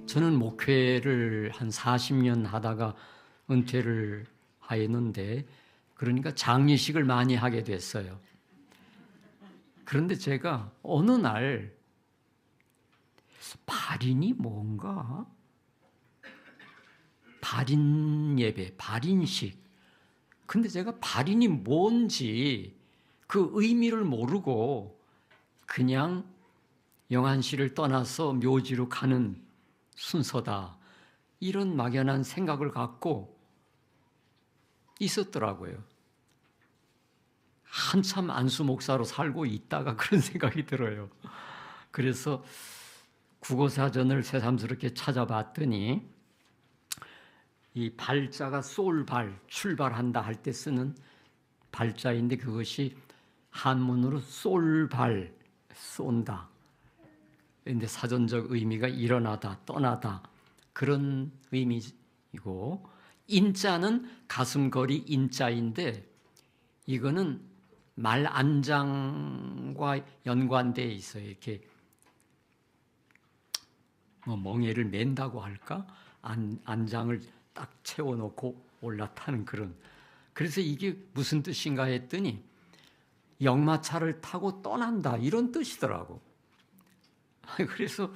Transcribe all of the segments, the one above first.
저는 목회를 한 40년 하다가 은퇴를 하였는데, 그러니까 장례식을 많이 하게 됐어요. 그런데 제가 어느 날 발인이 뭔가? 발인 예배, 발인식. 근데 제가 발인이 뭔지 그 의미를 모르고 그냥 영안실을 떠나서 묘지로 가는 순서다, 이런 막연한 생각을 갖고 있었더라고요. 한참 안수 목사로 살고 있다가 그런 생각이 들어요. 그래서 국어사전을 새삼스럽게 찾아봤더니 이 발자가 쏠발, 출발한다 할 때 쓰는 발자인데, 그것이 한문으로 쏠발, 쏜다. 그런데 사전적 의미가 일어나다, 떠나다, 그런 의미이고, 인자는 가슴거리 인자인데, 이거는 말 안장과 연관되어 있어요. 이렇게 멍에를 맨다고 할까? 안장을 딱 채워놓고 올라타는 그런. 그래서 이게 무슨 뜻인가 했더니 역마차를 타고 떠난다, 이런 뜻이더라고. 그래서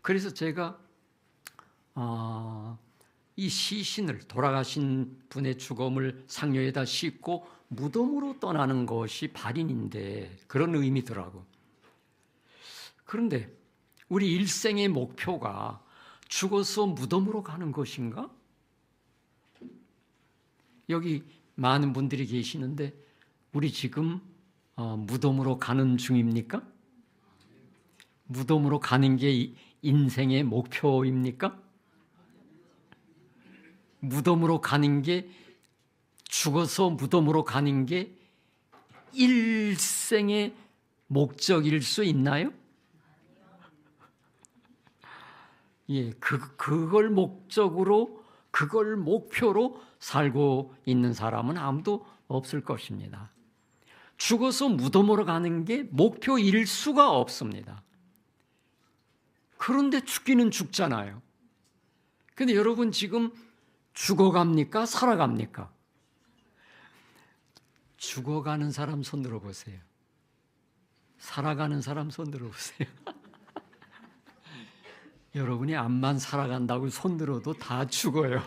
그래서 제가 이 시신을, 돌아가신 분의 죽음을 상료에다 싣고 무덤으로 떠나는 것이 발인인데, 그런 의미더라고. 그런데 우리 일생의 목표가 죽어서 무덤으로 가는 것인가? 여기 많은 분들이 계시는데 우리 지금 무덤으로 가는 중입니까? 무덤으로 가는 게 인생의 목표입니까? 무덤으로 가는 게, 죽어서 무덤으로 가는 게 일생의 목적일 수 있나요? 예, 그걸 목적으로, 그걸 목표로 살고 있는 사람은 아무도 없을 것입니다. 죽어서 무덤으로 가는 게 목표일 수가 없습니다. 그런데 죽기는 죽잖아요. 근데 여러분 지금 죽어갑니까? 살아갑니까? 죽어가는 사람 손 들어보세요. 살아가는 사람 손 들어보세요. 여러분이 암만 살아간다고 손 들어도 다 죽어요.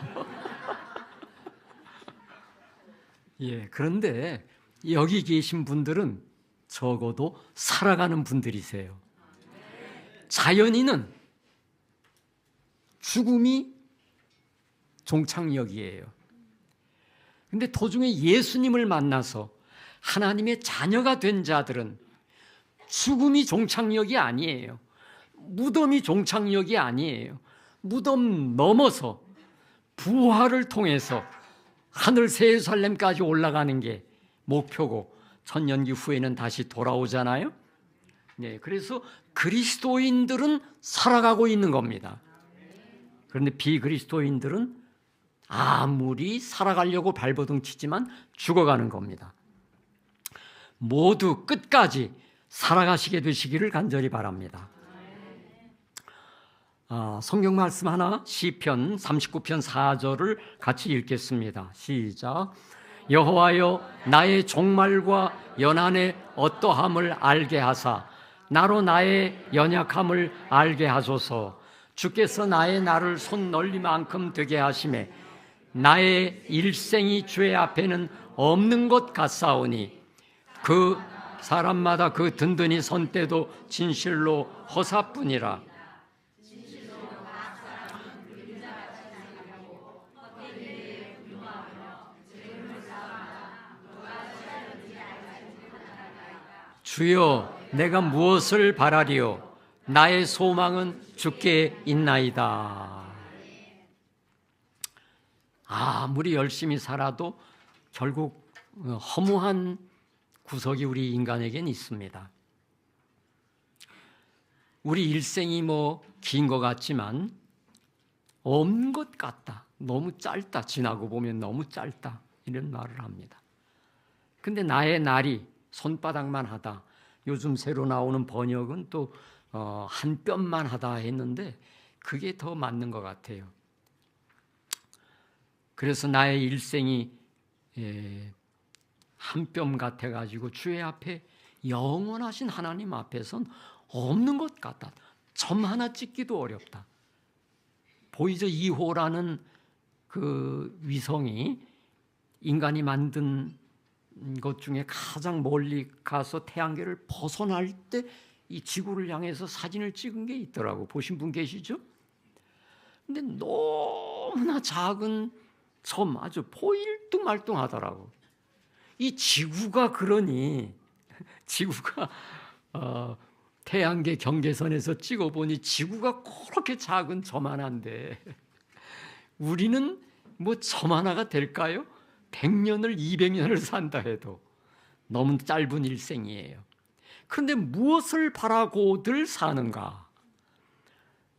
예, 그런데 여기 계신 분들은 적어도 살아가는 분들이세요. 자연인은 죽음이 종착역이에요. 근데 도중에 예수님을 만나서 하나님의 자녀가 된 자들은 죽음이 종착역이 아니에요. 무덤이 종착역이 아니에요. 무덤 넘어서 부활을 통해서 하늘 새 예루살렘까지 올라가는 게 목표고, 천년기 후에는 다시 돌아오잖아요. 네, 그래서 그리스도인들은 살아가고 있는 겁니다. 그런데 비그리스도인들은 아무리 살아가려고 발버둥 치지만 죽어가는 겁니다. 모두 끝까지 살아가시게 되시기를 간절히 바랍니다. 성경 말씀 하나, 시편 39편 4절을 같이 읽겠습니다. 시작. 여호와여, 나의 종말과 연한의 어떠함을 알게 하사 나로 나의 연약함을 알게 하소서. 주께서 나의 날을 손 넓이만큼 되게 하시매 나의 일생이 주의 앞에는 없는 것 같사오니 그 사람마다 그 든든히 선 때도 진실로 허사뿐이라. 주여, 내가 무엇을 바라리요? 나의 소망은 주께 있나이다. 아무리 열심히 살아도 결국 허무한 구석이 우리 인간에겐 있습니다. 우리 일생이 긴 것 같지만 없는 것 같다. 너무 짧다. 지나고 보면 너무 짧다. 이런 말을 합니다. 근데 나의 날이 손바닥만 하다. 요즘 새로 나오는 번역은 또 한 뼘만 하다 했는데 그게 더 맞는 것 같아요. 그래서 나의 일생이 한 뼘 같아가지고 주의 앞에 영원하신 하나님 앞에선 없는 것 같다. 점 하나 찍기도 어렵다. 보이저 2호라는 그 위성이 인간이 만든 것 중에 가장 멀리 가서 태양계를 벗어날 때 이 지구를 향해서 사진을 찍은 게 있더라고. 보신 분 계시죠? 근데 너무나 작은 점, 아주 포일뚱말뚱하더라고. 이 지구가 그러니 지구가 태양계 경계선에서 찍어보니 지구가 그렇게 작은 점 하나인데 우리는 뭐 점 하나가 될까요? 100년을 200년을 산다 해도 너무 짧은 일생이에요. 그런데 무엇을 바라고들 사는가?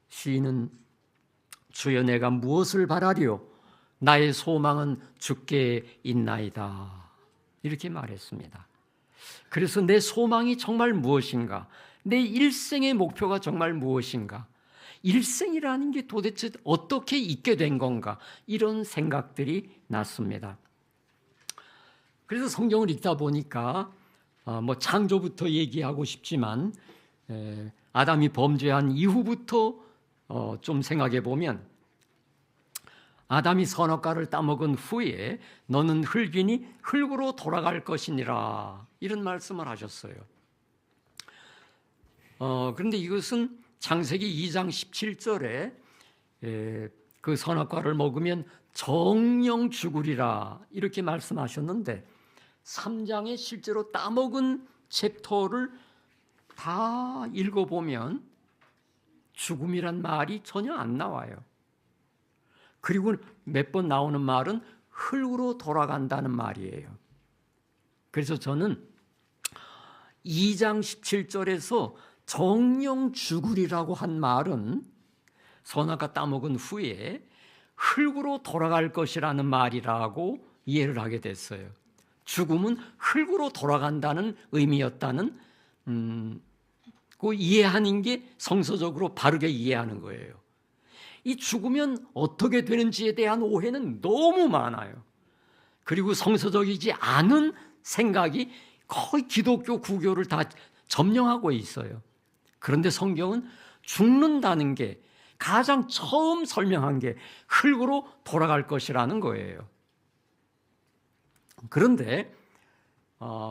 시인은 주여 내가 무엇을 바라리요? 나의 소망은 주께 있나이다. 이렇게 말했습니다. 그래서 내 소망이 정말 무엇인가? 내 일생의 목표가 정말 무엇인가? 일생이라는 게 도대체 어떻게 있게 된 건가? 이런 생각들이 났습니다. 그래서 성경을 읽다 보니까 뭐 창조부터 얘기하고 싶지만 아담이 범죄한 이후부터 좀 생각해 보면 아담이 선악과를 따먹은 후에 너는 흙이니 흙으로 돌아갈 것이니라 이런 말씀을 하셨어요. 그런데 이것은 창세기 2장 17절에 그 선악과를 먹으면 정령 죽으리라 이렇게 말씀하셨는데 3장에 실제로 따먹은 챕터를 다 읽어보면 죽음이란 말이 전혀 안 나와요. 그리고 몇 번 나오는 말은 흙으로 돌아간다는 말이에요. 그래서 저는 2장 17절에서 정령 죽으리라고 한 말은 선악과 따먹은 후에 흙으로 돌아갈 것이라는 말이라고 이해를 하게 됐어요. 죽음은 흙으로 돌아간다는 의미였다는 그 이해하는 게 성서적으로 바르게 이해하는 거예요. 이 죽으면 어떻게 되는지에 대한 오해는 너무 많아요. 그리고 성서적이지 않은 생각이 거의 기독교 구교를 다 점령하고 있어요. 그런데 성경은 죽는다는 게 가장 처음 설명한 게 흙으로 돌아갈 것이라는 거예요. 그런데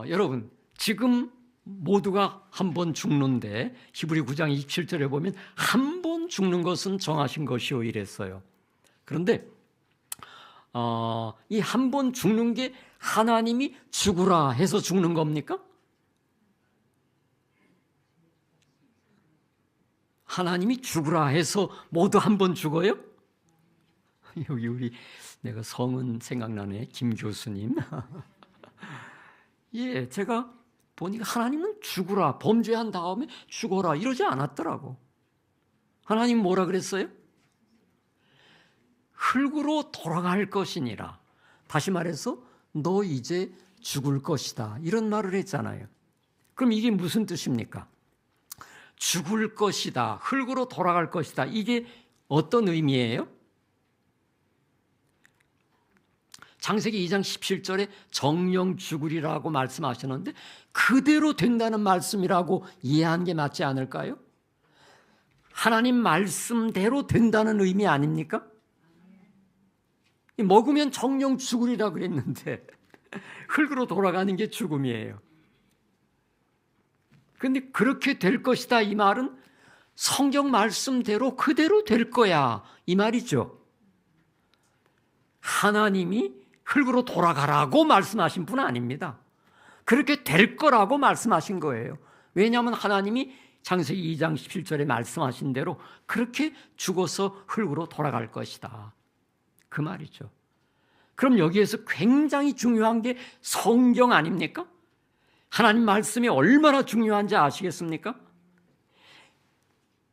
여러분 지금 모두가 한 번 죽는데 히브리 9장 27절에 보면 한 번 죽는 것은 정하신 것이요 이랬어요. 그런데 이 한 번 죽는 게 하나님이 죽으라 해서 죽는 겁니까? 하나님이 죽으라 해서 모두 한 번 죽어요? 여기 우리 내가 성은 생각나네. 김 교수님. 예, 제가 보니까 하나님은 죽으라, 범죄한 다음에 죽어라 이러지 않았더라고. 하나님 뭐라 그랬어요? 흙으로 돌아갈 것이니라. 다시 말해서 너 이제 죽을 것이다. 이런 말을 했잖아요. 그럼 이게 무슨 뜻입니까? 죽을 것이다. 흙으로 돌아갈 것이다. 이게 어떤 의미예요? 창세기 2장 17절에 정령 죽으리라고 말씀하셨는데 그대로 된다는 말씀이라고 이해한 게 맞지 않을까요? 하나님 말씀대로 된다는 의미 아닙니까? 먹으면 정령 죽으리라 그랬는데 흙으로 돌아가는 게 죽음이에요. 그런데 그렇게 될 것이다 이 말은 성경 말씀대로 그대로 될 거야 이 말이죠. 하나님이 흙으로 돌아가라고 말씀하신 분 아닙니다. 그렇게 될 거라고 말씀하신 거예요. 왜냐하면 하나님이 창세기 2장 17절에 말씀하신 대로 그렇게 죽어서 흙으로 돌아갈 것이다. 그 말이죠. 그럼 여기에서 굉장히 중요한 게 성경 아닙니까? 하나님 말씀이 얼마나 중요한지 아시겠습니까?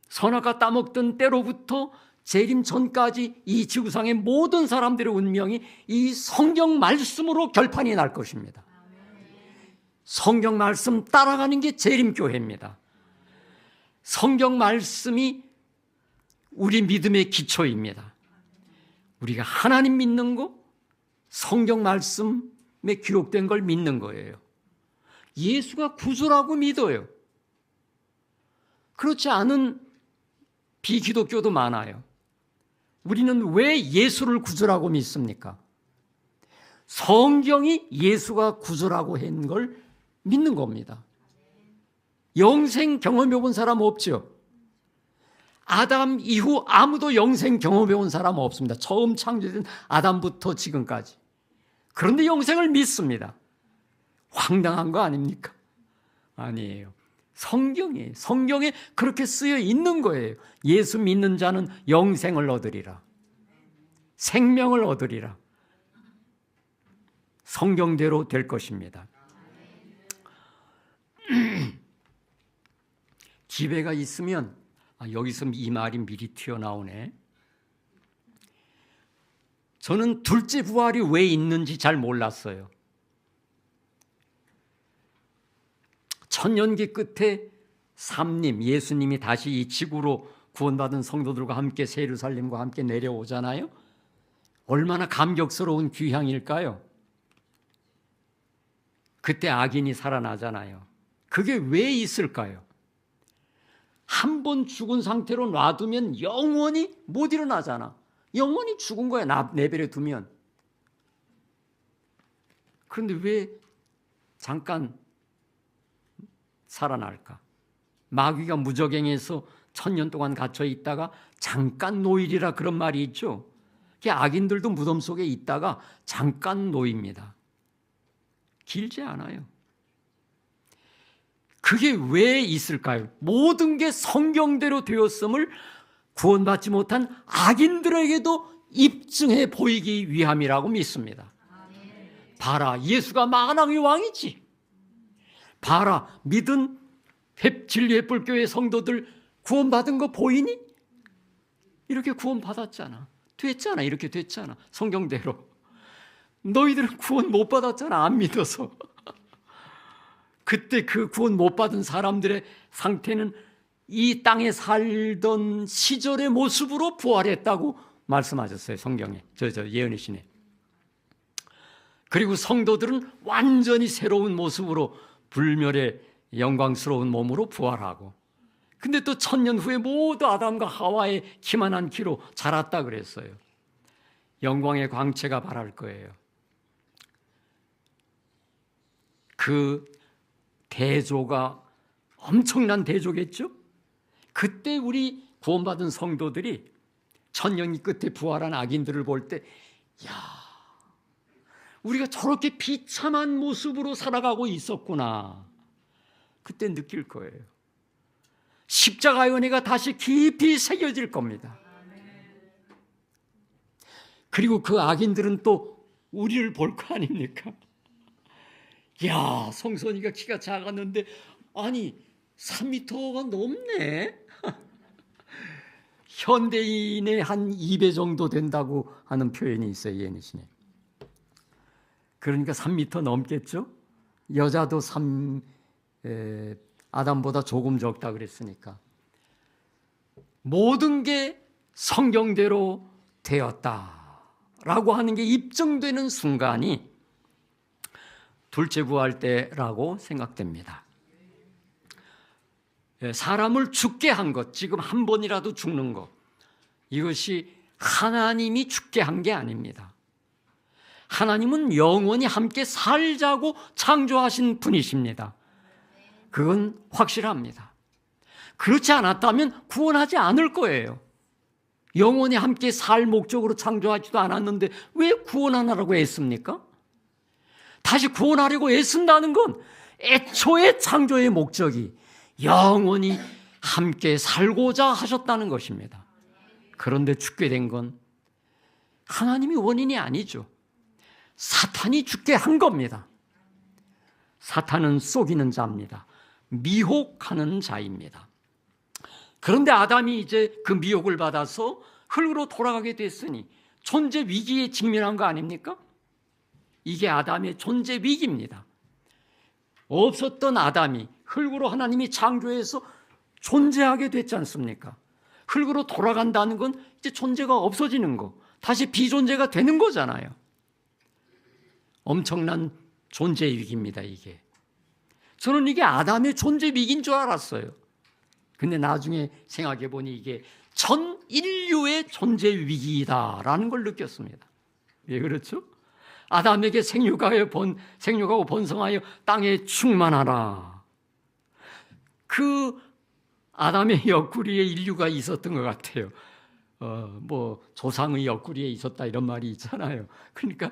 선악과 따먹던 때로부터 재림 전까지 이 지구상의 모든 사람들의 운명이 이 성경 말씀으로 결판이 날 것입니다. 성경 말씀 따라가는 게 재림교회입니다. 성경 말씀이 우리 믿음의 기초입니다. 우리가 하나님 믿는 거, 성경 말씀에 기록된 걸 믿는 거예요. 예수가 구주라고 믿어요. 그렇지 않은 비기독교도 많아요. 우리는 왜 예수를 구주라고 믿습니까? 성경이 예수가 구주라고 한 걸 믿는 겁니다. 영생 경험해 본 사람 없죠? 아담 이후 아무도 영생 경험해 본 사람 없습니다. 처음 창조된 아담부터 지금까지. 그런데 영생을 믿습니다. 황당한 거 아닙니까? 아니에요. 성경이에요. 성경에 그렇게 쓰여 있는 거예요. 예수 믿는 자는 영생을 얻으리라. 생명을 얻으리라. 성경대로 될 것입니다. 기회가 있으면 여기서 이 말이 미리 튀어나오네. 저는 둘째 부활이 왜 있는지 잘 몰랐어요. 천년기 끝에 삼님, 예수님이 다시 이 지구로 구원받은 성도들과 함께 새 예루살렘과 함께 내려오잖아요. 얼마나 감격스러운 귀향일까요? 그때 악인이 살아나잖아요. 그게 왜 있을까요? 한 번 죽은 상태로 놔두면 영원히 못 일어나잖아. 영원히 죽은 거야, 내버려 두면. 그런데 왜 잠깐 살아날까? 마귀가 무저갱에서 1000년 동안 갇혀 있다가 잠깐 노일이라 그런 말이 있죠. 악인들도 무덤 속에 있다가 잠깐 노입니다. 길지 않아요. 그게 왜 있을까요? 모든 게 성경대로 되었음을 구원받지 못한 악인들에게도 입증해 보이기 위함이라고 믿습니다. 봐라, 예수가 만왕의 왕이지. 봐라, 믿은 진리의 성도들 구원받은 거 보이니? 이렇게 구원받았잖아. 됐잖아. 이렇게 됐잖아. 성경대로. 너희들은 구원 못 받았잖아. 안 믿어서. 그때 그 구원 못 받은 사람들의 상태는 이 땅에 살던 시절의 모습으로 부활했다고 말씀하셨어요. 성경에. 예언의 신에. 그리고 성도들은 완전히 새로운 모습으로 불멸의 영광스러운 몸으로 부활하고, 근데 또 1000년 후에 모두 아담과 하와의 기만한 키로 자랐다 그랬어요. 영광의 광채가 발할 거예요. 그 대조가 엄청난 대조겠죠? 그때 우리 구원받은 성도들이 천년이 끝에 부활한 악인들을 볼 때, 야, 우리가 저렇게 비참한 모습으로 살아가고 있었구나. 그때 느낄 거예요. 십자가의 은혜가 다시 깊이 새겨질 겁니다. 그리고 그 악인들은 또 우리를 볼 거 아닙니까? 야, 성선이가 키가 작았는데 아니 3m가 넘네. 현대인의 한 2배 정도 된다고 하는 표현이 있어요. 예니시네. 그러니까 3m 넘겠죠? 여자도 아담보다 조금 적다 그랬으니까. 모든 게 성경대로 되었다라고 하는 게 입증되는 순간이 둘째 부활 때라고 생각됩니다. 사람을 죽게 한 것, 지금 한 번이라도 죽는 것, 이것이 하나님이 죽게 한 게 아닙니다. 하나님은 영원히 함께 살자고 창조하신 분이십니다. 그건 확실합니다. 그렇지 않았다면 구원하지 않을 거예요. 영원히 함께 살 목적으로 창조하지도 않았는데 왜 구원하느라고 애씁니까? 다시 구원하려고 애쓴다는 건 애초에 창조의 목적이 영원히 함께 살고자 하셨다는 것입니다. 그런데 죽게 된 건 하나님이 원인이 아니죠. 사탄이 죽게 한 겁니다. 사탄은 속이는 자입니다. 미혹하는 자입니다. 그런데 아담이 이제 그 미혹을 받아서 흙으로 돌아가게 됐으니 존재 위기에 직면한 거 아닙니까? 이게 아담의 존재 위기입니다. 없었던 아담이 흙으로 하나님이 창조해서 존재하게 됐지 않습니까? 흙으로 돌아간다는 건 이제 존재가 없어지는 거, 다시 비존재가 되는 거잖아요. 엄청난 존재 위기입니다, 이게. 저는 이게 아담의 존재 위기인 줄 알았어요. 근데 나중에 생각해 보니 이게 전 인류의 존재 위기다라는 걸 느꼈습니다. 왜 그렇죠? 아담에게 생육하고 번성하여 땅에 충만하라. 그 아담의 옆구리에 인류가 있었던 것 같아요. 뭐 조상의 옆구리에 있었다 이런 말이 있잖아요. 그러니까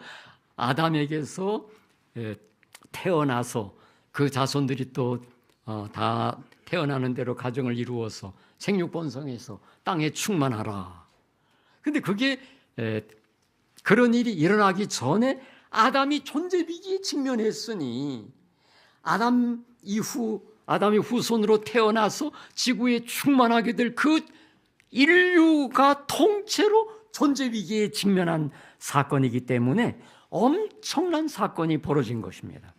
아담에게서 태어나서 그 자손들이 또 다 태어나는 대로 가정을 이루어서 생육번성해서 땅에 충만하라. 근데 그게 그런 일이 일어나기 전에 아담이 존재 위기에 직면했으니 아담의 후손으로 태어나서 지구에 충만하게 될 그 인류가 통째로 존재 위기에 직면한 사건이기 때문에 엄청난 사건이 벌어진 것입니다.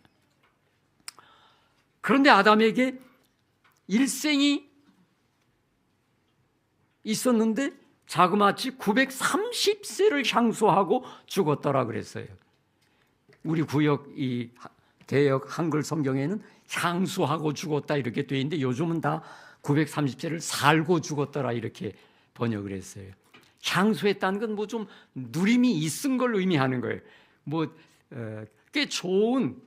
그런데 아담에게 일생이 있었는데 자그마치 930세를 향수하고 죽었더라 그랬어요. 우리 구역 이 대역 한글 성경에는 향수하고 죽었다 이렇게 돼 있는데 요즘은 다 930세를 살고 죽었더라 이렇게 번역을 했어요. 향수했다는 건 뭐 좀 누림이 있은 걸 의미하는 거예요. 꽤 좋은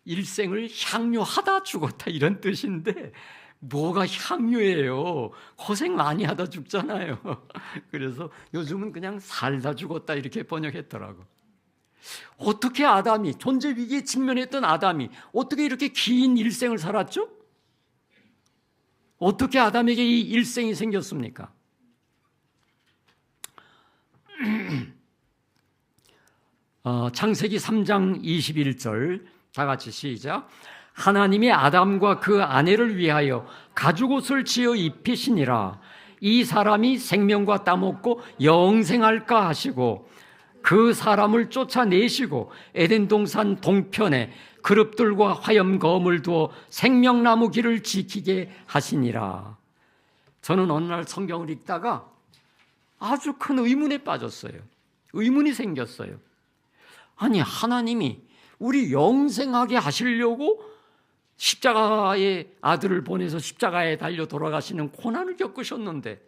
일생을 향유하다 죽었다 이런 뜻인데 뭐가 향유예요? 고생 많이 하다 죽잖아요. 그래서 요즘은 그냥 살다 죽었다 이렇게 번역했더라고. 어떻게 아담이 존재 위기에 직면했던 아담이 어떻게 이렇게 긴 일생을 살았죠? 어떻게 아담에게 이 일생이 생겼습니까? 창세기 3장 21절 다 같이 시작. 하나님이 아담과 그 아내를 위하여 가죽옷을 지어 입히시니라. 이 사람이 생명과 따먹고 영생할까 하시고 그 사람을 쫓아내시고 에덴 동산 동편에 그룹들과 화염검을 두어 생명나무 길을 지키게 하시니라. 저는 어느 날 성경을 읽다가 아주 큰 의문에 빠졌어요. 의문이 생겼어요. 아니 하나님이 우리 영생하게 하시려고 십자가의 아들을 보내서 십자가에 달려 돌아가시는 고난을 겪으셨는데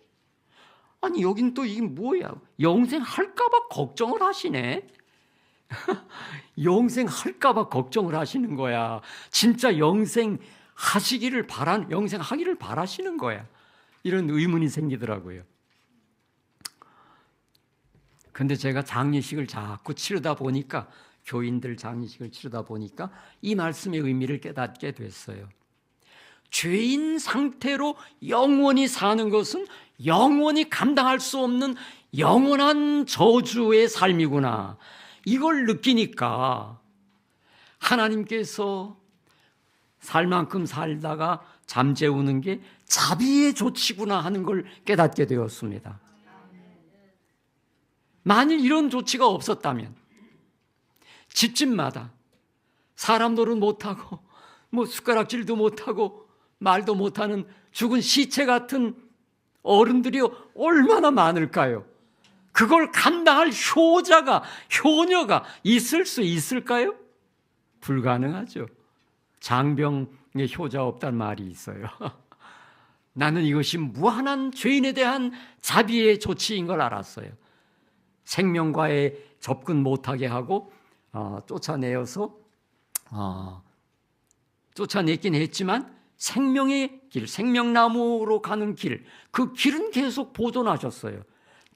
아니 여긴 또 이게 뭐야? 영생할까 봐 걱정을 하시네. 영생할까 봐 걱정을 하시는 거야. 진짜 영생하기를 바라시는 거야. 이런 의문이 생기더라고요. 근데 제가 장례식을 자꾸 치르다 보니까 교인들 장례식을 치르다 보니까 이 말씀의 의미를 깨닫게 됐어요. 죄인 상태로 영원히 사는 것은 영원히 감당할 수 없는 영원한 저주의 삶이구나. 이걸 느끼니까 하나님께서 살 만큼 살다가 잠재우는 게 자비의 조치구나 하는 걸 깨닫게 되었습니다. 만일 이런 조치가 없었다면 집집마다 사람 노릇 못하고 숟가락질도 못하고 말도 못하는 죽은 시체 같은 어른들이 얼마나 많을까요? 그걸 감당할 효녀가 있을 수 있을까요? 불가능하죠. 장병에 효자 없다는 말이 있어요. 나는 이것이 무한한 죄인에 대한 자비의 조치인 걸 알았어요. 생명과에 접근 못하게 하고 쫓아내어서 쫓아냈긴 했지만 생명의 길, 생명나무로 가는 길, 그 길은 계속 보존하셨어요.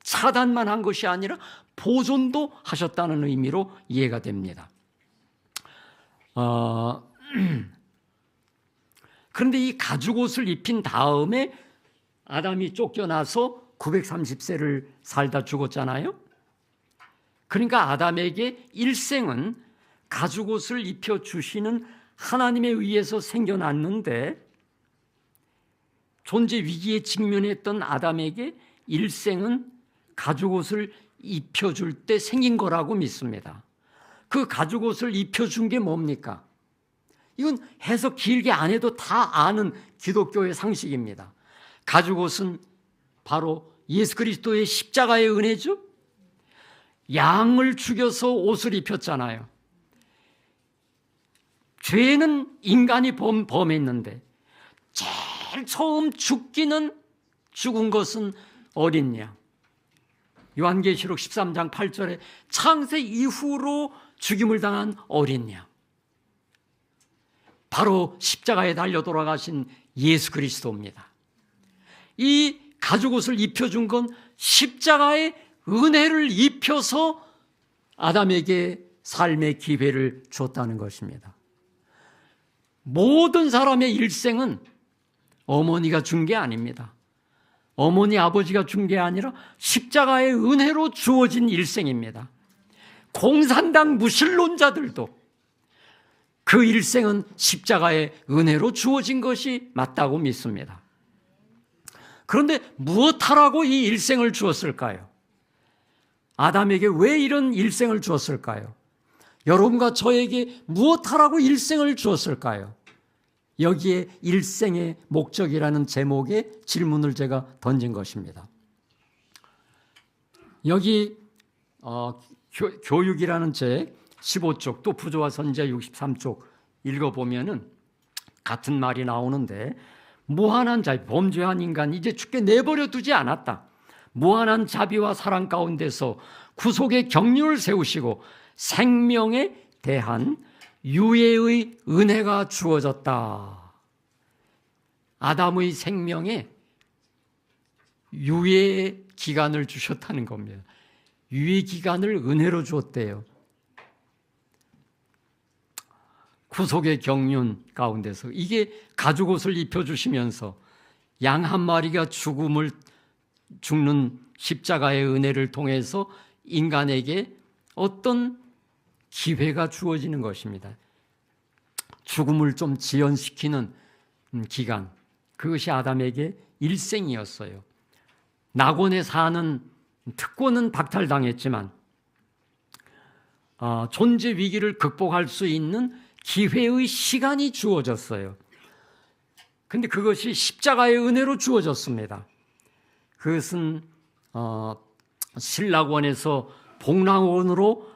차단만 한 것이 아니라 보존도 하셨다는 의미로 이해가 됩니다. 그런데 이 가죽옷을 입힌 다음에 아담이 쫓겨나서 930세를 살다 죽었잖아요. 그러니까 아담에게 일생은 가죽옷을 입혀주시는 하나님에 의해서 생겨났는데 존재 위기에 직면했던 아담에게 일생은 가죽옷을 입혀줄 때 생긴 거라고 믿습니다. 그 가죽옷을 입혀준 게 뭡니까? 이건 해석 길게 안 해도 다 아는 기독교의 상식입니다. 가죽옷은 바로 예수 그리스도의 십자가의 은혜죠. 양을 죽여서 옷을 입혔잖아요. 죄는 인간이 범했는데 제일 처음 죽은 것은 어린 양. 요한계시록 13장 8절에 창세 이후로 죽임을 당한 어린 양. 바로 십자가에 달려 돌아가신 예수 그리스도입니다. 이 가죽옷을 입혀준 건 십자가의 은혜를 입혀서 아담에게 삶의 기회를 줬다는 것입니다. 모든 사람의 일생은 어머니가 준 게 아닙니다. 어머니 아버지가 준 게 아니라 십자가의 은혜로 주어진 일생입니다. 공산당 무신론자들도 그 일생은 십자가의 은혜로 주어진 것이 맞다고 믿습니다. 그런데 무엇하라고 이 일생을 주었을까요? 아담에게 왜 이런 일생을 주었을까요? 여러분과 저에게 무엇하라고 일생을 주었을까요? 여기에 일생의 목적이라는 제목의 질문을 제가 던진 것입니다. 여기 교육이라는 책 15쪽 또 부조와 선지자 63쪽 읽어보면은 같은 말이 나오는데, 무한한 자비, 범죄한 인간 이제 죽게 내버려 두지 않았다. 무한한 자비와 사랑 가운데서 구속의 경륜을 세우시고 생명에 대한 유예의 은혜가 주어졌다. 아담의 생명에 유예 기간을 주셨다는 겁니다. 유예 기간을 은혜로 주었대요. 구속의 경륜 가운데서 이게 가죽옷을 입혀주시면서 양 한 마리가 죽는 십자가의 은혜를 통해서 인간에게 어떤 기회가 주어지는 것입니다. 죽음을 좀 지연시키는 기간, 그것이 아담에게 일생이었어요. 낙원에 사는 특권은 박탈당했지만 존재 위기를 극복할 수 있는 기회의 시간이 주어졌어요. 그런데 그것이 십자가의 은혜로 주어졌습니다. 그것은 신락원에서 복락원으로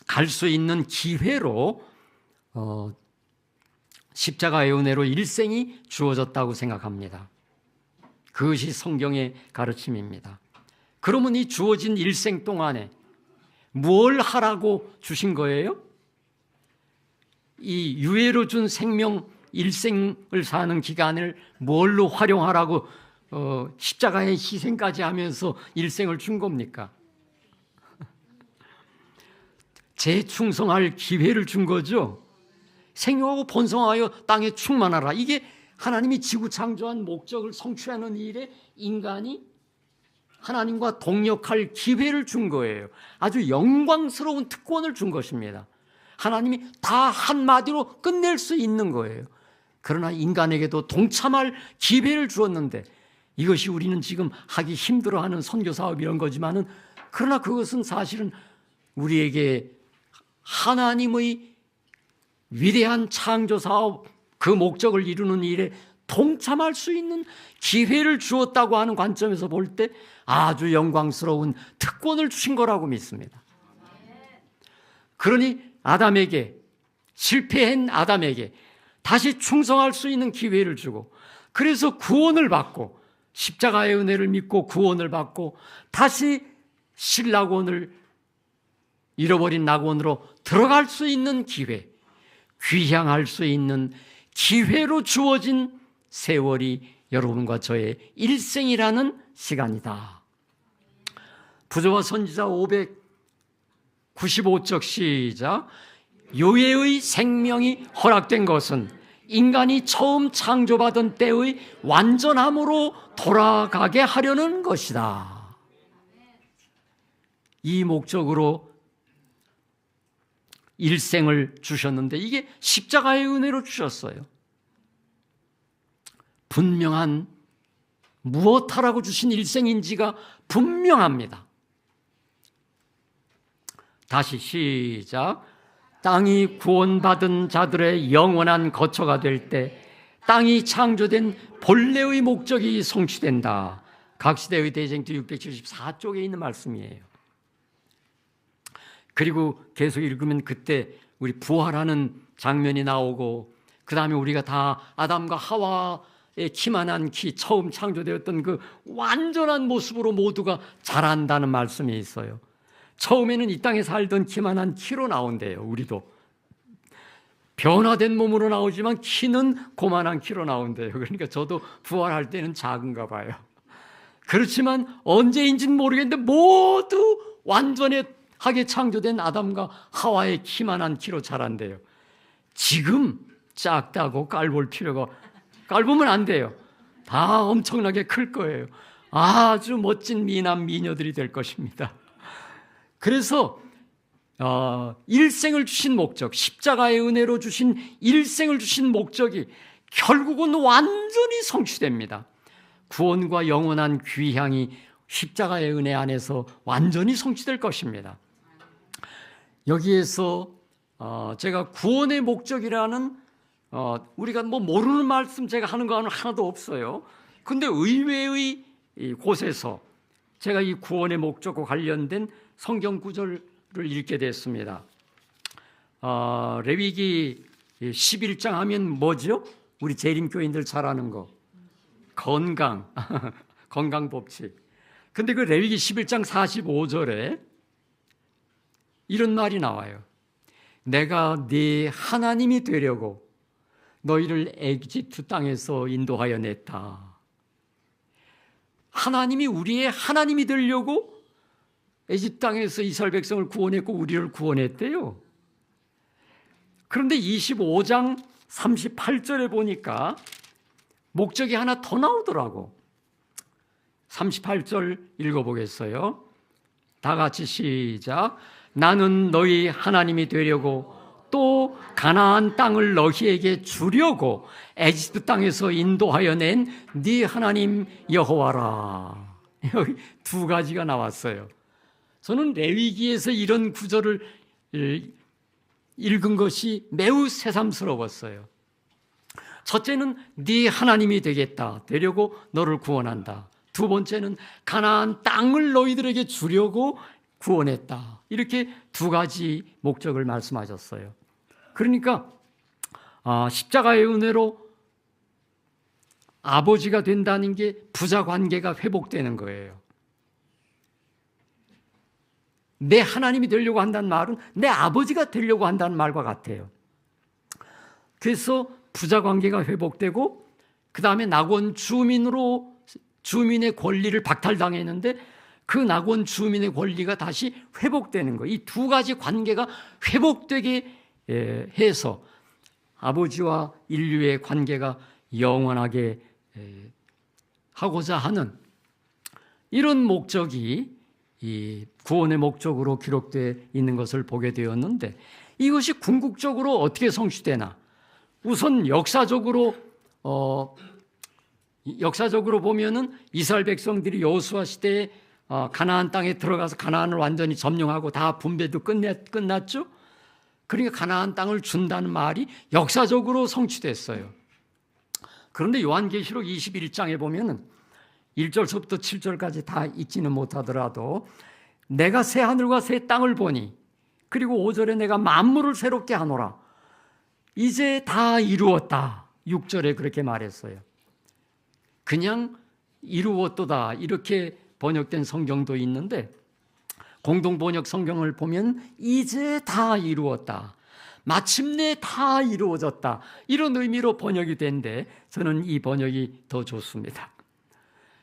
갈 수 있는 기회로 십자가의 은혜로 일생이 주어졌다고 생각합니다. 그것이 성경의 가르침입니다. 그러면 이 주어진 일생 동안에 뭘 하라고 주신 거예요? 이 유예로 준 생명 일생을 사는 기간을 뭘로 활용하라고 십자가의 희생까지 하면서 일생을 준 겁니까? 재충성할 기회를 준 거죠. 생육하고 번성하여 땅에 충만하라. 이게 하나님이 지구 창조한 목적을 성취하는 일에 인간이 하나님과 동역할 기회를 준 거예요. 아주 영광스러운 특권을 준 것입니다. 하나님이 다 한마디로 끝낼 수 있는 거예요. 그러나 인간에게도 동참할 기회를 주었는데, 이것이 우리는 지금 하기 힘들어하는 선교 사업 이런 거지만은, 그러나 그것은 사실은 우리에게 하나님의 위대한 창조 사업, 그 목적을 이루는 일에 동참할 수 있는 기회를 주었다고 하는 관점에서 볼 때 아주 영광스러운 특권을 주신 거라고 믿습니다. 그러니 아담에게, 실패한 아담에게 다시 충성할 수 있는 기회를 주고, 그래서 구원을 받고, 십자가의 은혜를 믿고 구원을 받고 다시 신락원을, 잃어버린 낙원으로 들어갈 수 있는 기회, 귀향할 수 있는 기회로 주어진 세월이 여러분과 저의 일생이라는 시간이다. 부조와 선지자 595쪽 시작. 요예의 생명이 허락된 것은 인간이 처음 창조받은 때의 완전함으로 돌아가게 하려는 것이다. 이 목적으로 일생을 주셨는데 이게 십자가의 은혜로 주셨어요. 분명한 무엇하라고 주신 일생인지가 분명합니다. 다시 시작. 땅이 구원받은 자들의 영원한 거처가 될 때 땅이 창조된 본래의 목적이 성취된다. 각시대의 대쟁투 674쪽에 있는 말씀이에요. 그리고 계속 읽으면 그때 우리 부활하는 장면이 나오고, 그 다음에 우리가 다 아담과 하와의 키만한 키, 처음 창조되었던 그 완전한 모습으로 모두가 자란다는 말씀이 있어요. 처음에는 이 땅에 살던 키만한 키로 나온대요. 우리도 변화된 몸으로 나오지만 키는 고만한 키로 나온대요. 그러니까 저도 부활할 때는 작은가 봐요. 그렇지만 언제인지는 모르겠는데 모두 완전하게 창조된 아담과 하와의 키만한 키로 자란대요. 지금 작다고 깔보면 안 돼요. 다 엄청나게 클 거예요. 아주 멋진 미남 미녀들이 될 것입니다. 그래서 일생을 주신 목적, 십자가의 은혜로 주신 일생을 주신 목적이 결국은 완전히 성취됩니다. 구원과 영원한 귀향이 십자가의 은혜 안에서 완전히 성취될 것입니다. 여기에서 제가 구원의 목적이라는 우리가 뭐 모르는 말씀 제가 하는 거는 하나도 없어요. 근데 의외의 곳에서 제가 이 구원의 목적과 관련된 성경 구절을 읽게 됐습니다. 레위기 11장 하면 뭐죠? 우리 재림교인들 잘 아는 거. 건강, 건강법칙. 근데 그 레위기 11장 45절에 이런 말이 나와요. 내가 네 하나님이 되려고 너희를 에집트 땅에서 인도하여 냈다. 하나님이 우리의 하나님이 되려고 에집트 땅에서 이스라엘 백성을 구원했고 우리를 구원했대요. 그런데 25장 38절에 보니까 목적이 하나 더 나오더라고. 38절 읽어보겠어요. 다 같이 시작. 나는 너희 하나님이 되려고 또 가나안 땅을 너희에게 주려고 에집트 땅에서 인도하여 낸 네 하나님 여호와라. 여기 두 가지가 나왔어요. 저는 레위기에서 이런 구절을 읽은 것이 매우 새삼스러웠어요. 첫째는 네 하나님이 되려고 너를 구원한다. 두 번째는 가나안 땅을 너희들에게 주려고 구원했다. 이렇게 두 가지 목적을 말씀하셨어요. 그러니까 십자가의 은혜로 아버지가 된다는 게 부자 관계가 회복되는 거예요. 내 하나님이 되려고 한다는 말은 내 아버지가 되려고 한다는 말과 같아요. 그래서 부자 관계가 회복되고 그 다음에 낙원 주민의 권리를 박탈당했는데 그 낙원 주민의 권리가 다시 회복되는 거예요. 이 두 가지 관계가 회복되게 해서 아버지와 인류의 관계가 영원하게 하고자 하는 이런 목적이 이 구원의 목적으로 기록되어 있는 것을 보게 되었는데, 이것이 궁극적으로 어떻게 성취되나? 우선 역사적으로 보면은 이스라엘 백성들이 여호수아 시대에 가나안 땅에 들어가서 가나안을 완전히 점령하고 다 분배도 끝났죠. 그러니까 가나안 땅을 준다는 말이 역사적으로 성취됐어요. 그런데 요한계시록 21장에 보면은 1절서부터 7절까지 다 읽지는 못하더라도 내가 새 하늘과 새 땅을 보니, 그리고 5절에 내가 만물을 새롭게 하노라. 이제 다 이루었다. 6절에 그렇게 말했어요. 그냥 이루었도다 이렇게 번역된 성경도 있는데, 공동번역 성경을 보면 이제 다 이루었다, 마침내 다 이루어졌다, 이런 의미로 번역이 된데 저는 이 번역이 더 좋습니다.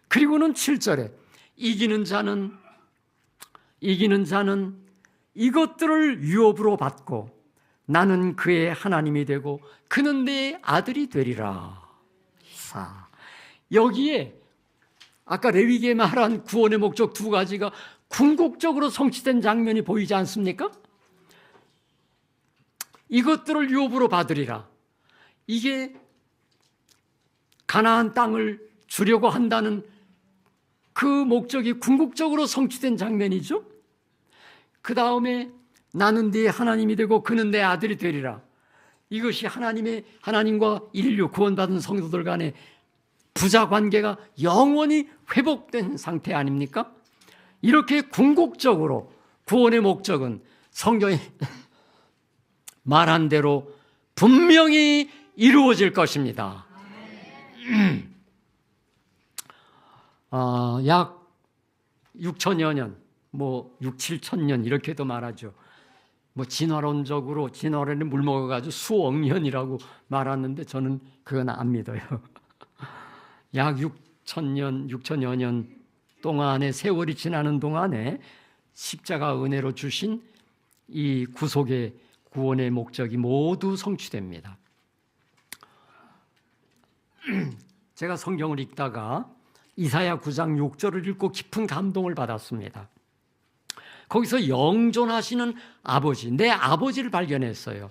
그리고는 7절에 이기는 자는 이것들을 유업으로 받고 나는 그의 하나님이 되고 그는 내 아들이 되리라. 여기에 아까 레위기에 말한 구원의 목적 두 가지가 궁극적으로 성취된 장면이 보이지 않습니까? 이것들을 유업으로 받으리라. 이게 가나안 땅을 주려고 한다는 그 목적이 궁극적으로 성취된 장면이죠. 그 다음에 나는 네 하나님이 되고 그는 내 아들이 되리라. 이것이 하나님과 인류 구원받은 성도들 간의 부자 관계가 영원히 회복된 상태 아닙니까? 이렇게 궁극적으로 구원의 목적은 성경이 말한 대로 분명히 이루어질 것입니다. 약 6천여 년, 6, 7천 년 이렇게도 말하죠. 진화론적으로 진화론에 물먹어가지고 수억 년이라고 말하는데 저는 그건 안 믿어요. 약 6천여 년 동안의 세월이 지나는 동안에 십자가 은혜로 주신 이 구속의 구원의 목적이 모두 성취됩니다. 제가 성경을 읽다가 이사야 9장 6절을 읽고 깊은 감동을 받았습니다. 거기서 영존하시는 아버지, 내 아버지를 발견했어요.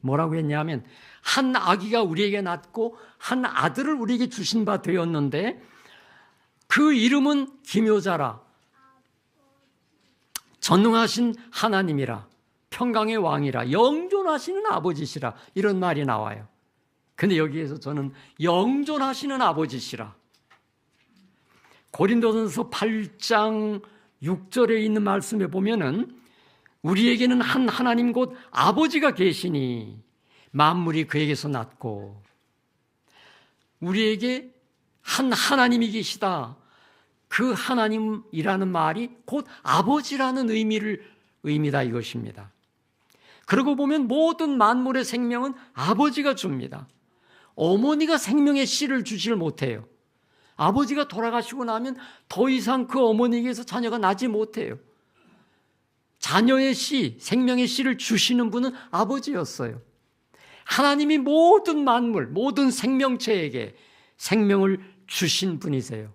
뭐라고 했냐면 한 아기가 우리에게 낳고 한 아들을 우리에게 주신 바 되었는데 그 이름은 기묘자라, 전능하신 하나님이라, 평강의 왕이라, 영존하시는 아버지시라, 이런 말이 나와요. 근데 여기에서 저는 영존하시는 아버지시라, 고린도전서 8장 6절에 있는 말씀에 보면은 우리에게는 한 하나님 곧 아버지가 계시니 만물이 그에게서 났고, 우리에게 한 하나님이 계시다. 그 하나님이라는 말이 곧 아버지라는 의미다 이것입니다. 그러고 보면 모든 만물의 생명은 아버지가 줍니다. 어머니가 생명의 씨를 주질 못해요. 아버지가 돌아가시고 나면 더 이상 그 어머니에게서 자녀가 나지 못해요. 자녀의 씨, 생명의 씨를 주시는 분은 아버지였어요. 하나님이 모든 만물, 모든 생명체에게 생명을 주신 분이세요.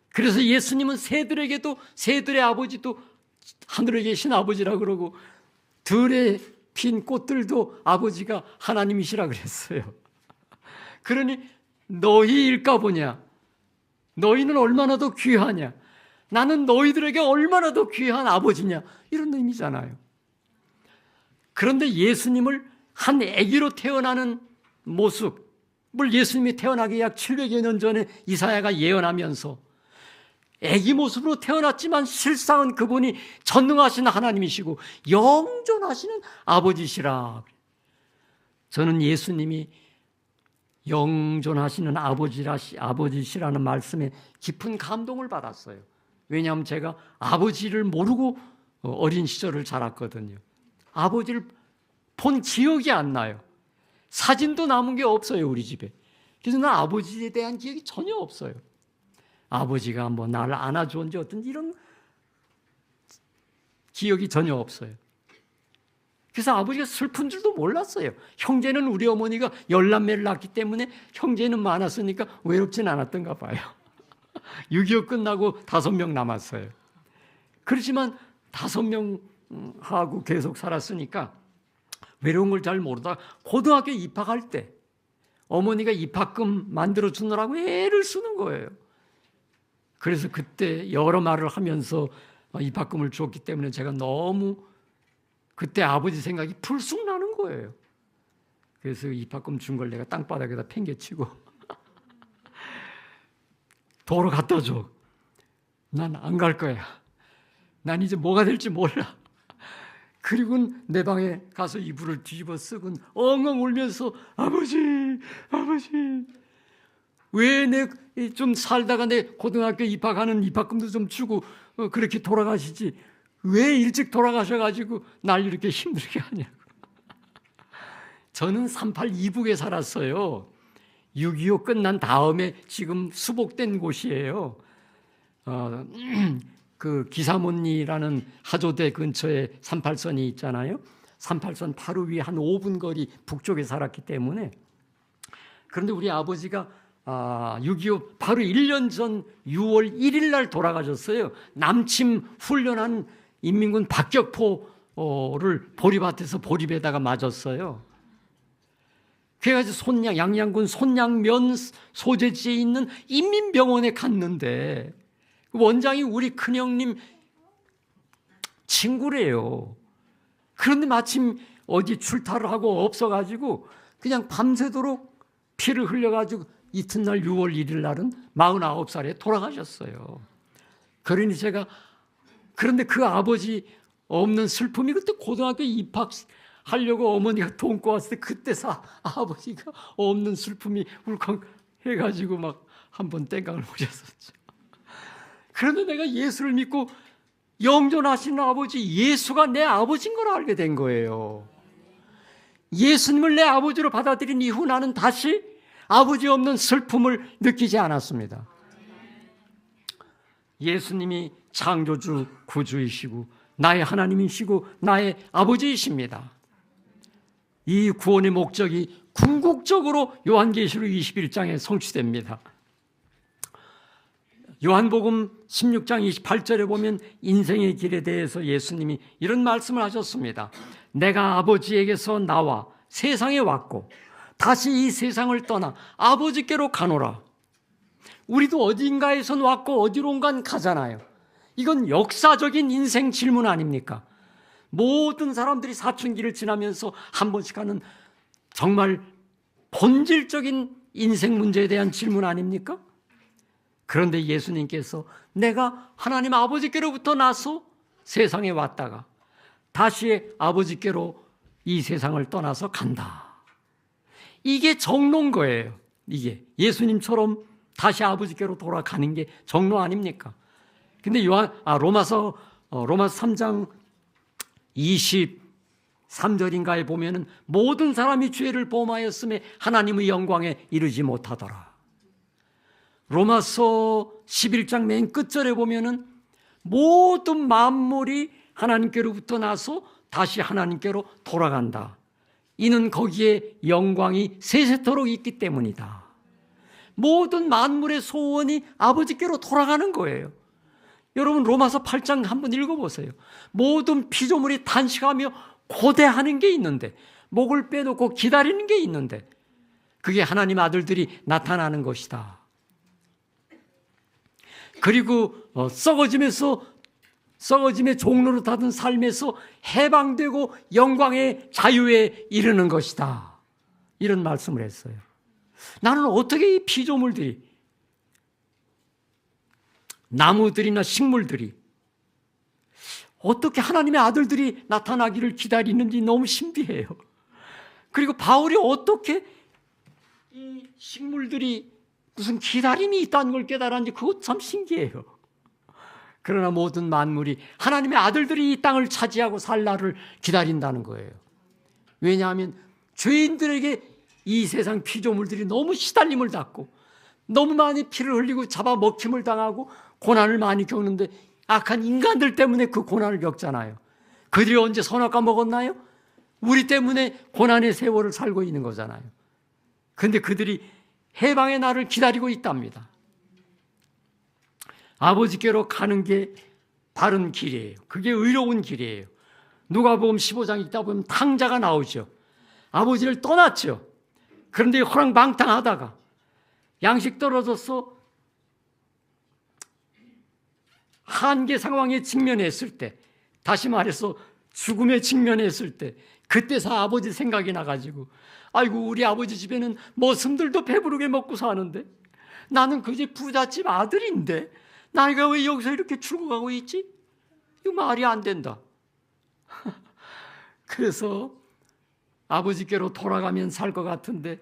그래서 예수님은 새들에게도, 새들의 아버지도 하늘에 계신 아버지라 그러고 들에 핀 꽃들도 아버지가 하나님이시라 그랬어요. 그러니 너희 일가보냐, 너희는 얼마나 더 귀하냐, 나는 너희들에게 얼마나 더 귀한 아버지냐, 이런 의미잖아요. 그런데 예수님을 한 아기로 태어나는 모습을 예수님이 태어나기 약 700여 년 전에 이사야가 예언하면서 아기 모습으로 태어났지만 실상은 그분이 전능하신 하나님이시고 영존하시는 아버지시라. 저는 예수님이 영존하시는 아버지시라는 말씀에 깊은 감동을 받았어요. 왜냐하면 제가 아버지를 모르고 어린 시절을 자랐거든요. 아버지를 본 기억이 안 나요. 사진도 남은 게 없어요, 우리 집에. 그래서 난 아버지에 대한 기억이 전혀 없어요. 아버지가 나를 안아주었는지 어떤 이런 기억이 전혀 없어요. 그래서 아버지가 슬픈 줄도 몰랐어요. 형제는 우리 어머니가 10남매를 낳기 때문에 형제는 많았으니까 외롭진 않았던가 봐요. 6.25 끝나고 5명 남았어요. 그렇지만 5명하고 계속 살았으니까 외로운 걸 잘 모르다가 고등학교 입학할 때 어머니가 입학금 만들어 주느라고 애를 쓰는 거예요. 그래서 그때 여러 말을 하면서 입학금을 줬기 때문에 제가 너무 그때 아버지 생각이 불쑥 나는 거예요. 그래서 입학금 준 걸 내가 땅바닥에다 팽개치고 도로 갖다 줘. 난 안 갈 거야. 난 이제 뭐가 될지 몰라. 그리고 내 방에 가서 이불을 뒤집어 쓰고 엉엉 울면서 아버지, 아버지, 왜 내 좀 살다가 내 고등학교 입학하는 입학금도 좀 주고 그렇게 돌아가시지, 왜 일찍 돌아가셔가지고 날 이렇게 힘들게 하냐고. 저는 38 이북에 살았어요. 6.25 끝난 다음에 지금 수복된 곳이에요. 그 기사몬리라는 하조대 근처에 38선이 있잖아요. 38선 바로 위에 한 5분 거리 북쪽에 살았기 때문에. 그런데 우리 아버지가 6.25 바로 1년 전 6월 1일 날 돌아가셨어요. 남침 훈련한 인민군 박격포를 보리밭에서 보리배에다가 맞았어요. 그래가지고 양양군 손양면 소재지에 있는 인민병원에 갔는데 원장이 우리 큰형님 친구래요. 그런데 마침 어디 출타를 하고 없어가지고 그냥 밤새도록 피를 흘려가지고 이튿날 6월 1일 날은 49살에 돌아가셨어요. 그러니 제가 그런데 그 아버지 없는 슬픔이 그때 고등학교 입학하려고 어머니가 돈 꼬았을 때 그때 아버지가 없는 슬픔이 울컥 해가지고 막 한 번 땡깡을 부렸었죠. 그런데 내가 예수를 믿고 영존하시는 아버지 예수가 내 아버지인 걸 알게 된 거예요. 예수님을 내 아버지로 받아들인 이후 나는 다시 아버지 없는 슬픔을 느끼지 않았습니다. 예수님이 창조주 구주이시고 나의 하나님이시고 나의 아버지이십니다. 이 구원의 목적이 궁극적으로 요한계시록 21장에 성취됩니다. 요한복음 16장 28절에 보면 인생의 길에 대해서 예수님이 이런 말씀을 하셨습니다. 내가 아버지에게서 나와 세상에 왔고 다시 이 세상을 떠나 아버지께로 가노라. 우리도 어딘가에선 왔고 어디론가 가잖아요. 이건 역사적인 인생 질문 아닙니까? 모든 사람들이 사춘기를 지나면서 한 번씩 하는 정말 본질적인 인생 문제에 대한 질문 아닙니까? 그런데 예수님께서 내가 하나님 아버지께로부터 나서 세상에 왔다가 다시 아버지께로 이 세상을 떠나서 간다. 이게 정로인 거예요. 이게 예수님처럼 다시 아버지께로 돌아가는 게 정로 아닙니까? 근데 로마서 3장 23절인가에 보면은 모든 사람이 죄를 범하였음에 하나님의 영광에 이르지 못하더라. 로마서 11장 맨 끝절에 보면은 모든 만물이 하나님께로부터 나서 다시 하나님께로 돌아간다. 이는 거기에 영광이 세세토록 있기 때문이다. 모든 만물의 소원이 아버지께로 돌아가는 거예요. 여러분 로마서 8장 한번 읽어보세요. 모든 피조물이 단식하며 고대하는 게 있는데, 목을 빼놓고 기다리는 게 있는데 그게 하나님 아들들이 나타나는 것이다. 그리고 썩어짐의 종로로 타던 삶에서 해방되고 영광의 자유에 이르는 것이다. 이런 말씀을 했어요. 나는 어떻게 이 피조물들이, 나무들이나 식물들이 어떻게 하나님의 아들들이 나타나기를 기다리는지 너무 신비해요. 그리고 바울이 어떻게 이 식물들이 무슨 기다림이 있다는 걸 깨달았는지 그것 참 신기해요. 그러나 모든 만물이 하나님의 아들들이 이 땅을 차지하고 살 날을 기다린다는 거예요. 왜냐하면 죄인들에게 이 세상 피조물들이 너무 시달림을 받고 너무 많이 피를 흘리고 잡아먹힘을 당하고 고난을 많이 겪는데 악한 인간들 때문에 그 고난을 겪잖아요. 그들이 언제 선악과 먹었나요? 우리 때문에 고난의 세월을 살고 있는 거잖아요. 그런데 그들이 해방의 날을 기다리고 있답니다. 아버지께로 가는 게 바른 길이에요. 그게 의로운 길이에요. 누가복음 15장 읽다 보면 탕자가 나오죠. 아버지를 떠났죠. 그런데 호랑방탕하다가 양식 떨어져서 한계 상황에 직면했을 때, 다시 말해서 죽음에 직면했을 때, 그때서 아버지 생각이 나가지고, 아이고 우리 아버지 집에는 머슴들도 배부르게 먹고 사는데 나는 그저 부잣집 아들인데 나이가 왜 여기서 이렇게 죽어가고 있지? 이거 말이 안 된다. 그래서 아버지께로 돌아가면 살 것 같은데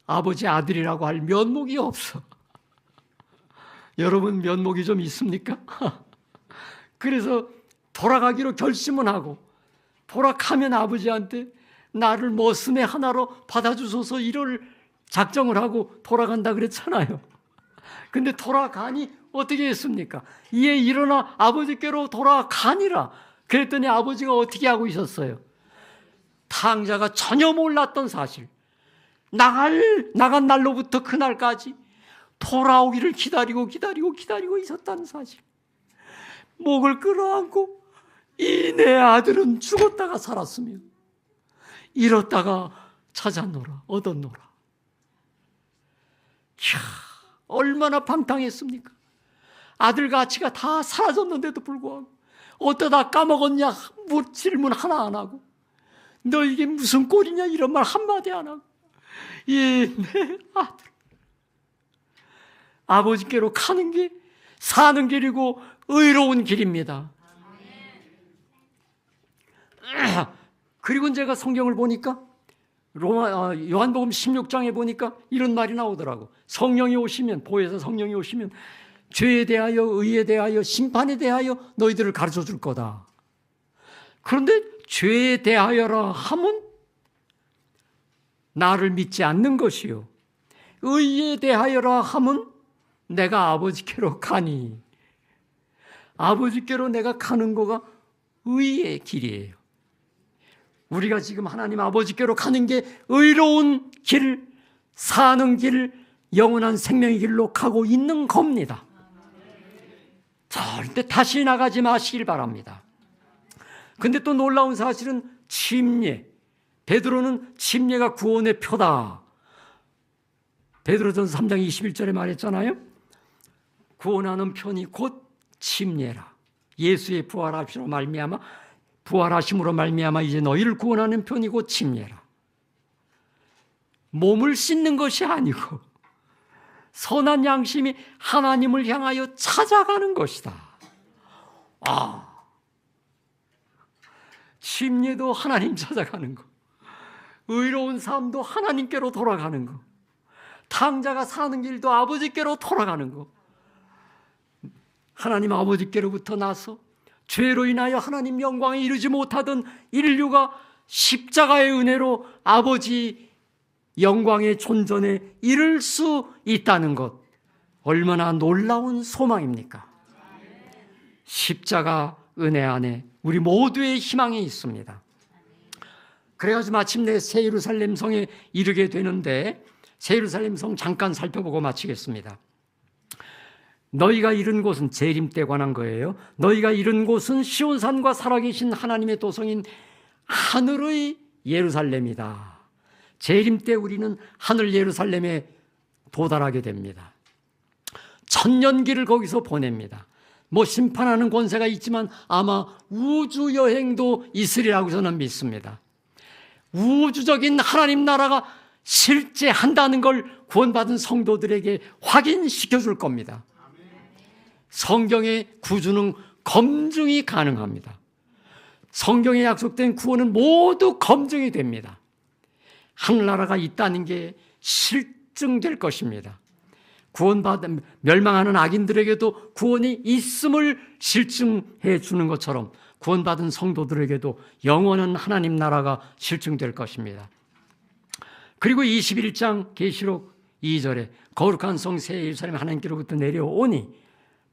아버지 아들이라고 할 면목이 없어. 여러분 면목이 좀 있습니까? 그래서 돌아가기로 결심은 하고 돌아가면 아버지한테 나를 머슴의 하나로 받아주소서 이럴 작정을 하고 돌아간다 그랬잖아요. 근데 돌아가니 어떻게 했습니까? 이에 일어나 아버지께로 돌아가니라. 그랬더니 아버지가 어떻게 하고 있었어요? 탕자가 전혀 몰랐던 사실, 나간 날로부터 그날까지 돌아오기를 기다리고 있었다는 사실, 목을 끌어안고 이 내 아들은 죽었다가 살았으며 잃었다가 찾았노라, 얻었노라. 이야, 얼마나 방탕했습니까? 아들 가치가 다 사라졌는데도 불구하고 어떠다 까먹었냐 질문 하나 안 하고 너 이게 무슨 꼴이냐 이런 말 한마디 안 하고 예, 내 아들 아버지께로 가는 게 사는 길이고 의로운 길입니다. 그리고 제가 성경을 보니까 요한복음 16장에 보니까 이런 말이 나오더라고. 성령이 오시면, 보혜사 성령이 오시면 죄에 대하여, 의에 대하여, 심판에 대하여 너희들을 가르쳐 줄 거다. 그런데 죄에 대하여라 하면 나를 믿지 않는 것이요, 의에 대하여라 하면 내가 아버지께로 가니, 아버지께로 내가 가는 거가 의의 길이에요. 우리가 지금 하나님 아버지께로 가는 게 의로운 길, 사는 길, 영원한 생명의 길로 가고 있는 겁니다. 절대 다시 나가지 마시길 바랍니다. 근데 또 놀라운 사실은 침례, 베드로는 침례가 구원의 표다. 베드로전서 3장 21절에 말했잖아요. 구원하는 편이 곧 침례라. 예수의 부활하심으로 말미암아, 부활하심으로 말미암아 이제 너희를 구원하는 편이 곧 침례라. 몸을 씻는 것이 아니고 선한 양심이 하나님을 향하여 찾아가는 것이다. 침례도 하나님 찾아가는 거, 의로운 삶도 하나님께로 돌아가는 거, 탕자가 사는 길도 아버지께로 돌아가는 거, 하나님 아버지께로부터 나서 죄로 인하여 하나님 영광에 이르지 못하던 인류가 십자가의 은혜로 아버지 영광의 존전에 이를 수 있다는 것, 얼마나 놀라운 소망입니까? 십자가 은혜 안에 우리 모두의 희망이 있습니다. 그래가지고 마침내 새 예루살렘 성에 이르게 되는데, 새 예루살렘 성 잠깐 살펴보고 마치겠습니다. 너희가 이른 곳은 재림 때 관한 거예요. 너희가 이른 곳은 시온산과 살아계신 하나님의 도성인 하늘의 예루살렘이다. 재림 때 우리는 하늘 예루살렘에 도달하게 됩니다. 천년기를 거기서 보냅니다. 뭐 심판하는 권세가 있지만 아마 우주 여행도 있으리라고 저는 믿습니다. 우주적인 하나님 나라가 실제 한다는 걸 구원받은 성도들에게 확인시켜 줄 겁니다. 성경의 구주는 검증이 가능합니다. 성경에 약속된 구원은 모두 검증이 됩니다. 하늘나라가 있다는 게 실증될 것입니다. 구원받은 멸망하는 악인들에게도 구원이 있음을 실증해 주는 것처럼 구원받은 성도들에게도 영원한 하나님 나라가 실증될 것입니다. 그리고 21장 계시록 2절에 거룩한 성 새 예루살렘 하나님께로부터 내려오니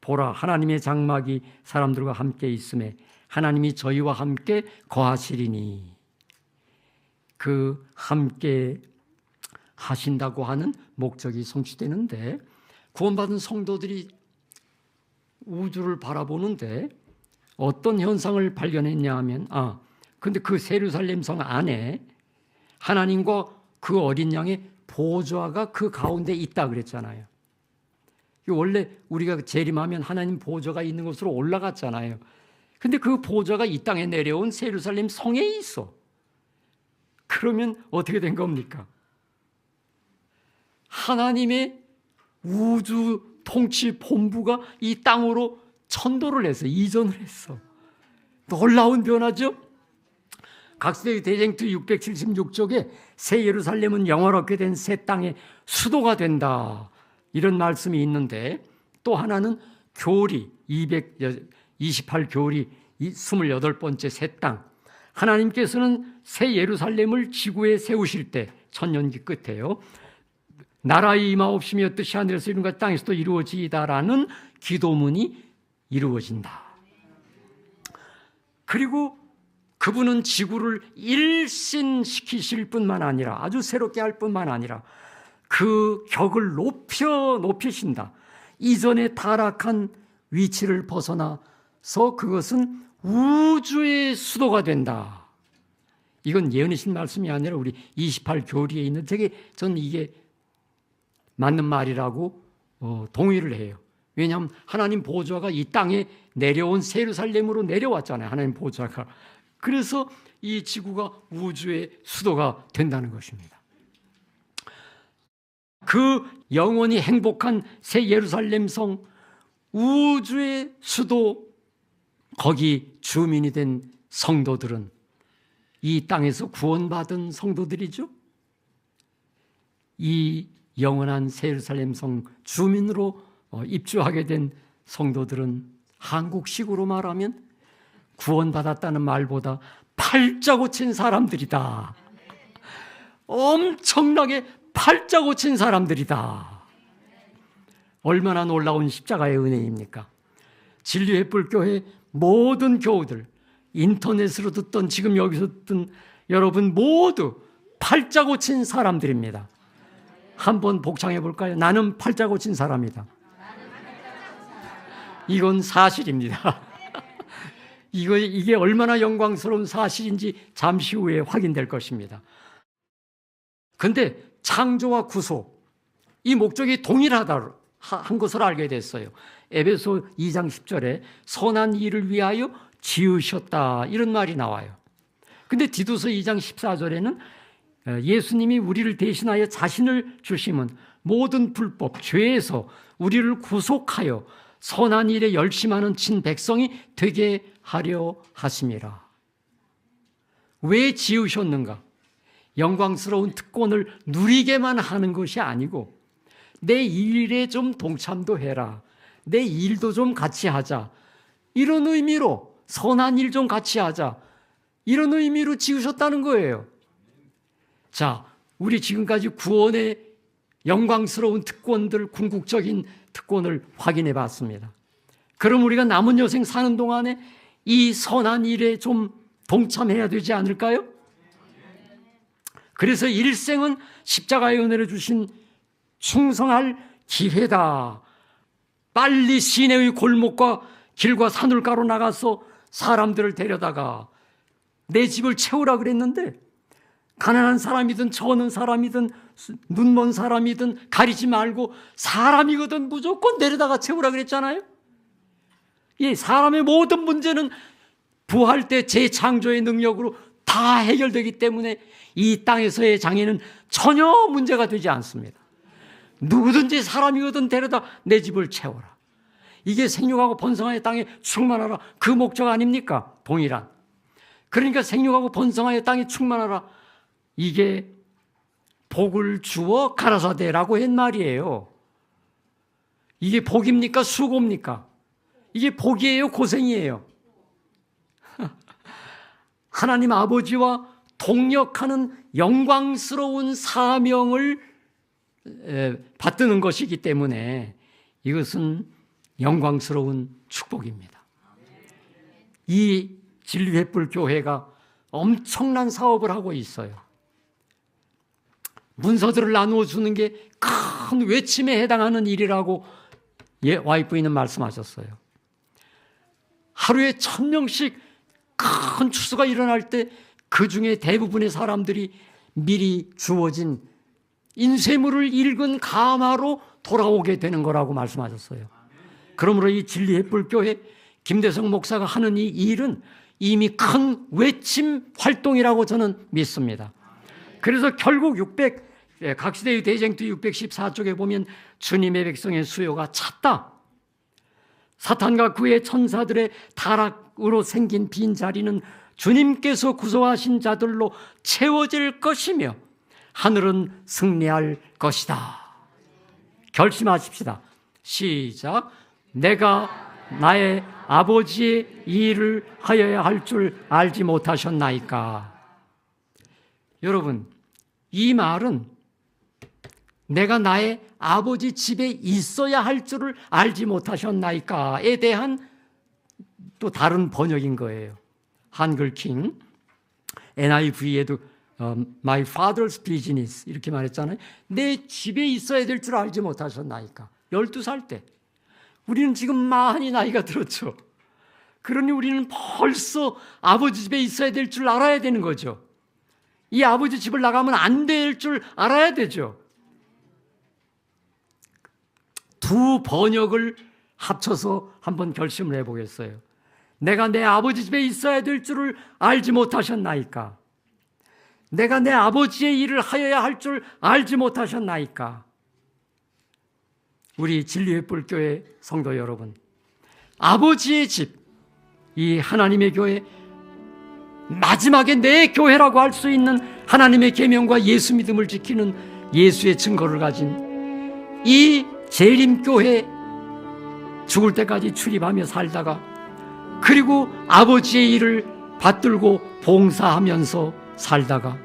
보라, 하나님의 장막이 사람들과 함께 있음에 하나님이 저희와 함께 거하시리니, 그 함께 하신다고 하는 목적이 성취되는데, 구원받은 성도들이 우주를 바라보는데 어떤 현상을 발견했냐 하면, 근데 그 예루살렘 성 안에 하나님과 그 어린 양의 보좌가 그 가운데 있다 그랬잖아요. 원래 우리가 재림하면 하나님 보좌가 있는 곳으로 올라갔잖아요. 근데 그 보좌가 이 땅에 내려온 예루살렘 성에 있어. 그러면 어떻게 된 겁니까? 하나님의 우주 통치 본부가 이 땅으로 천도를 해서 이전을 했어. 놀라운 변화죠? 각세기 대쟁투 676쪽에 새 예루살렘은 영화롭게 된 새 땅의 수도가 된다, 이런 말씀이 있는데, 또 하나는 교리 228교리 28번째 새 땅, 하나님께서는 새 예루살렘을 지구에 세우실 때 천년기 끝에요, 나라의 임하옵심이 뜻이 하늘에서 이룬 것 땅에서도 이루어지이다라는 기도문이 이루어진다. 그리고 그분은 지구를 일신시키실 뿐만 아니라, 아주 새롭게 할 뿐만 아니라 그 격을 높이신다. 이전에 타락한 위치를 벗어나서 그것은 우주의 수도가 된다. 이건 예언이신 말씀이 아니라 우리 28교리에 있는, 되게 저는 이게 맞는 말이라고 동의를 해요. 왜냐하면 하나님 보좌가 이 땅에 내려온 새 예루살렘으로 내려왔잖아요. 하나님 보좌가. 그래서 이 지구가 우주의 수도가 된다는 것입니다. 그 영원히 행복한 새 예루살렘 성, 우주의 수도, 거기 주민이 된 성도들은 이 땅에서 구원받은 성도들이죠. 이 영원한 새 예루살렘 성 주민으로 입주하게 된 성도들은 한국식으로 말하면 구원받았다는 말보다 팔자 고친 사람들이다. 엄청나게 팔자 고친 사람들이다. 얼마나 놀라운 십자가의 은혜입니까? 진리의 뿔교회 모든 교우들, 인터넷으로 듣던 지금 여기서 듣던 여러분 모두 팔자 고친 사람들입니다. 한번 복창해 볼까요? 나는 팔자 고친 사람이다. 이건 사실입니다. 이게 얼마나 영광스러운 사실인지 잠시 후에 확인될 것입니다. 그런데 창조와 구속, 이 목적이 동일하다 한 것을 알게 됐어요. 에베소 2장 10절에 선한 일을 위하여 지으셨다, 이런 말이 나와요. 근데 디도서 2장 14절에는 예수님이 우리를 대신하여 자신을 주심은 모든 불법, 죄에서 우리를 구속하여 선한 일에 열심하는 친 백성이 되게 하려 하심이라. 왜 지으셨는가? 영광스러운 특권을 누리게만 하는 것이 아니고 내 일에 좀 동참도 해라, 내 일도 좀 같이 하자, 이런 의미로, 선한 일 좀 같이 하자, 이런 의미로 지으셨다는 거예요. 자, 우리 지금까지 구원의 영광스러운 특권들, 궁극적인 특권을 확인해 봤습니다. 그럼 우리가 남은 여생 사는 동안에 이 선한 일에 좀 동참해야 되지 않을까요? 그래서 일생은 십자가의 은혜를 주신 충성할 기회다. 빨리 시내의 골목과 길과 산울가로 나가서 사람들을 데려다가 내 집을 채우라 그랬는데, 가난한 사람이든 저는 사람이든 눈먼 사람이든 가리지 말고 사람이거든 무조건 데려다가 채우라 그랬잖아요. 이 사람의 모든 문제는 부활 때 재창조의 능력으로 다 해결되기 때문에 이 땅에서의 장애는 전혀 문제가 되지 않습니다. 누구든지 사람이거든 데려다 내 집을 채워라. 이게 생육하고 번성하여 땅에 충만하라, 그 목적 아닙니까? 동일한. 그러니까 생육하고 번성하여 땅에 충만하라, 이게 복을 주어 가라사대라고 한 말이에요. 이게 복입니까? 수고입니까? 이게 복이에요? 고생이에요? 하나님 아버지와 동역하는 영광스러운 사명을 받드는 것이기 때문에 이것은 영광스러운 축복입니다. 이 진리횃불 교회가 엄청난 사업을 하고 있어요. 문서들을 나누어 주는 게 큰 외침에 해당하는 일이라고 와이프는 말씀하셨어요. 하루에 1000명씩 큰 추수가 일어날 때 그 중에 대부분의 사람들이 미리 주어진 인쇄물을 읽은 가마로 돌아오게 되는 거라고 말씀하셨어요. 그러므로 이 진리횃불 교회 김대성 목사가 하는 이 일은 이미 큰 외침 활동이라고 저는 믿습니다. 그래서 결국 각시대의 대쟁투 614쪽에 보면 주님의 백성의 수요가 찼다. 사탄과 그의 천사들의 타락으로 생긴 빈자리는 주님께서 구속하신 자들로 채워질 것이며 하늘은 승리할 것이다. 결심하십시다. 시작. 내가 나의 아버지의 일을 하여야 할 줄 알지 못하셨나이까. 여러분, 이 말은 내가 나의 아버지 집에 있어야 할 줄을 알지 못하셨나이까에 대한 또 다른 번역인 거예요. 한글 킹 NIV에도 My father's business 이렇게 말했잖아요. 내 집에 있어야 될 줄 알지 못하셨나이까. 12살 때. 우리는 지금 많이 나이가 들었죠. 그러니 우리는 벌써 아버지 집에 있어야 될 줄 알아야 되는 거죠. 이 아버지 집을 나가면 안 될 줄 알아야 되죠. 두 번역을 합쳐서 한번 결심을 해보겠어요. 내가 내 아버지 집에 있어야 될 줄을 알지 못하셨나이까? 내가 내 아버지의 일을 하여야 할 줄 알지 못하셨나이까? 우리 진리의 뿔교회 성도 여러분, 아버지의 집, 이 하나님의 교회, 마지막에 내 교회라고 할 수 있는 하나님의 계명과 예수 믿음을 지키는 예수의 증거를 가진 이 재림교회, 죽을 때까지 출입하며 살다가 그리고 아버지의 일을 받들고 봉사하면서 살다가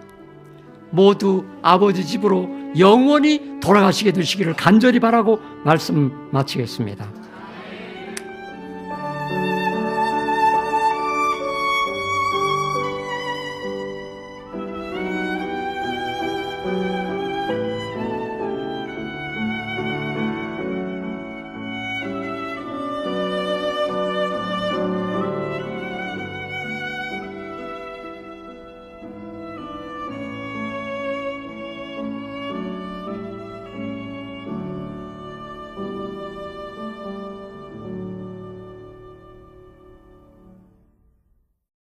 모두 아버지 집으로 영원히 돌아가시게 되시기를 간절히 바라고 말씀 마치겠습니다.